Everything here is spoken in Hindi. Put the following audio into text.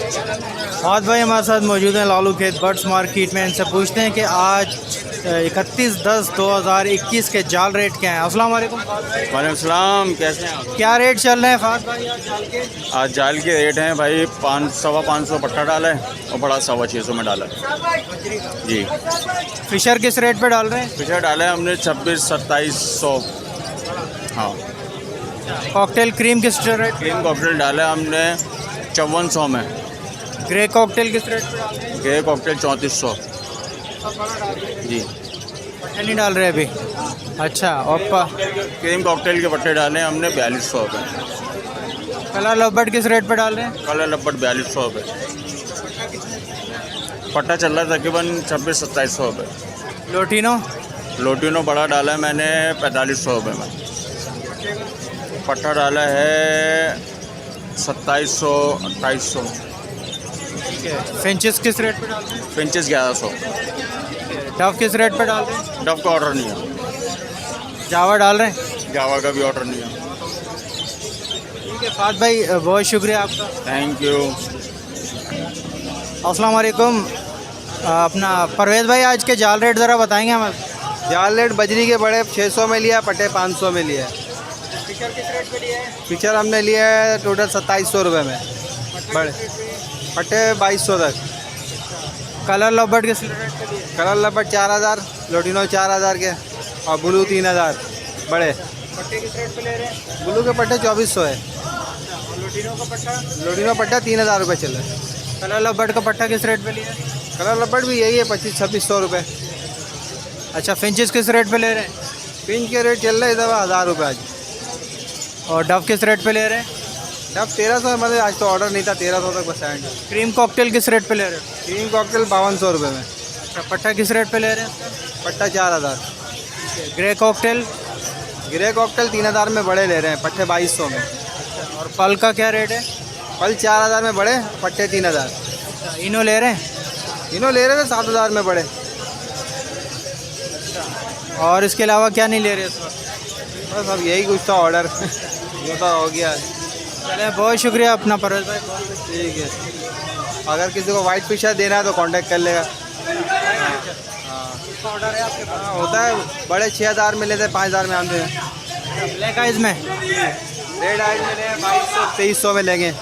फहद भाई हमारे साथ मौजूद हैं लालू खेत बर्ड्स मार्केट में। इनसे पूछते हैं कि आज 31/10/2021 के जाल रेट क्या हैं। अस्सलाम वालेकुम। वालेकुम सलाम, कैसे हैं आप? क्या रेट चल रहे हैं फहद भाई आज जाल के? आज जाल के रेट हैं भाई 500 पट्टा डाला है और बड़ा 650 में डाला है जी। फिशर किस रेट पे डाल रहे हैं? पिछले डाला है हमने 26-2700। हाँ, कॉकटेल क्रीम किस रेट? क्रीम कॉकटेल डाला है हमने 5400 में। ग्रे कॉकटेल किस रेट पे डाल रहे हैं? ग्रे कॉकटेल 3400 जी। पट्टे नहीं डाल रहे अभी? अच्छा। और क्रीम कॉकटेल के पट्टे डाले हैं हमने 4200 रुपये। कलर लवबर्ड किस रेट पे डाल रहे हैं? कलर लपट 4200 रुपये। पट्टा चल रहा है तकरीबन 26-2700 रुपये। लोटिनो? लोटिनो बड़ा डाला है मैंने 4500 रुपये में। पट्टा डाला है 2700-2800। फिंचेस किस रेट पे डाल रहे हैं? पिंचेस 1100। डव किस रेट पे डाल रहे हैं? डब का ऑर्डर नहीं है, जावा डाल रहे हैं? जावा का भी ऑर्डर नहीं है। ठीक है फहद भाई, बहुत शुक्रिया आपका। Thank you. अस्सलाम वालेकुम। अपना परवेज़ भाई आज के जाल रेट ज़रा बताएंगे हमें? जाल रेट बजरी के बड़े 600 में लिया, पट्टे 500 में लिया है। फिशर किस रेट पे लिया है? फिशर हमने लिया है टोटल 2700 रुपये में, बड़े पट्टे 2200 तक। कलर लवबर्ड किस रेट पे लिया है? कलर लपट 4000, लोटिनो 4000 के और ब्लू 3000 बड़े। पट्टे किस रेट पे ले रहे हैं? ब्लू के पट्टे 2400 है। और लोटिनो का पट्टा? लोटिनो पट्टा 3000 रुपये चल रहा है। कलर लवबर्ड का पट्टा किस रेट पे लिया है? कलर लपट भी यही है 2500-2600 रुपये। अच्छा। फिंचेस किस रेट पे ले रहे हैं? पिंच के रेट चल रहे हैं 1000 रुपये आज। और डव किस रेट पे ले रहे हैं? अब 1300 मतलब आज तो ऑर्डर नहीं था, 1300 तक बस एंड। क्रीम कॉकटेल किस रेट पे ले रहे हैं? क्रीम कॉकटेल 5200 रुपये में। अच्छा। पट्टा किस रेट पे ले रहे हैं? पट्टा 4000। Grey cocktail? ग्रे कॉकटेल 3000 में बड़े ले रहे हैं, पट्टे 2200 में। और पल का क्या रेट है? पल 4000 में बड़े, पट्टे 3000। इनो ले रहे हैं? इन्हों ले रहे थे 7000 में बड़े। और इसके अलावा क्या नहीं ले रहे इस वक्त? बस अब यही कुछ था ऑर्डर ये तो हो गया। चले, बहुत शुक्रिया अपना परवेज़ भाई। ठीक है, अगर किसी को वाइट फिशर देना है तो कांटेक्ट कर लेगा। ऑर्डर है आपके पास? हाँ होता है, बड़े 6000 में लेते हैं, 5000 में आते हैं। ब्लैक आइज में? रेड आइज में लें 2200-2300 में लेंगे।